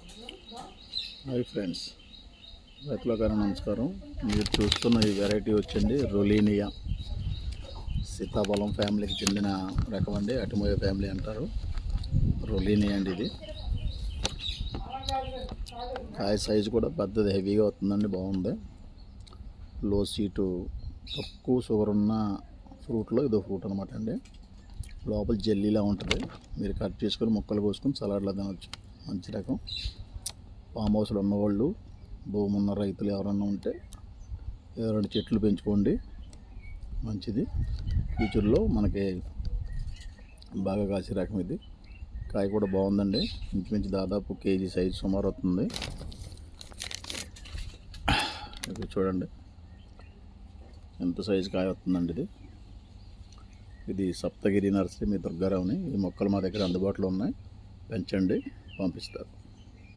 Hi friends, రైతులకు నమస్కారం. మీరు చూస్తున్న ఈ వెరైటీ వచ్చండి రొలీనియా. సీతాఫలం ఫ్యామిలీకి చెందిన రకం అండి. అటుమోయ ఫ్యామిలీ అంటారు. రొలీనియా అండి ఇది. కాయ సైజు కూడా పెద్దది, హెవీగా అవుతుందండి. బాగుంది. లో సీటు, తక్కువ షుగర్ ఉన్న ఫ్రూట్లో ఇదో ఫ్రూట్ అనమాట అండి. లోపల జెల్లీలా ఉంటుంది. మీరు కట్ చేసుకొని ముక్కలు కోసుకొని సలాడ్లో తినవచ్చు. మంచి రకం. ఫామ్ హౌస్లో ఉన్నవాళ్ళు, భూమి ఉన్న రైతులు ఎవరన్నా ఉంటే 2 చెట్లు పెంచుకోండి, మంచిది. ఫ్యూచర్లో మనకి బాగా కాసే రకం ఇది. కాయ కూడా బాగుందండి. ఇంచుమించు దాదాపు కేజీ సైజు సుమారు అవుతుంది. ఇప్పుడు చూడండి ఎంత సైజు కాయ వస్తుందండి ఇది. ఇది సప్తగిరి నర్సరీ, మీ దుర్గారావుని. ఈ మొక్కలు మా దగ్గర అందుబాటులో ఉన్నాయి. పెంచండి, పంపిస్తారు.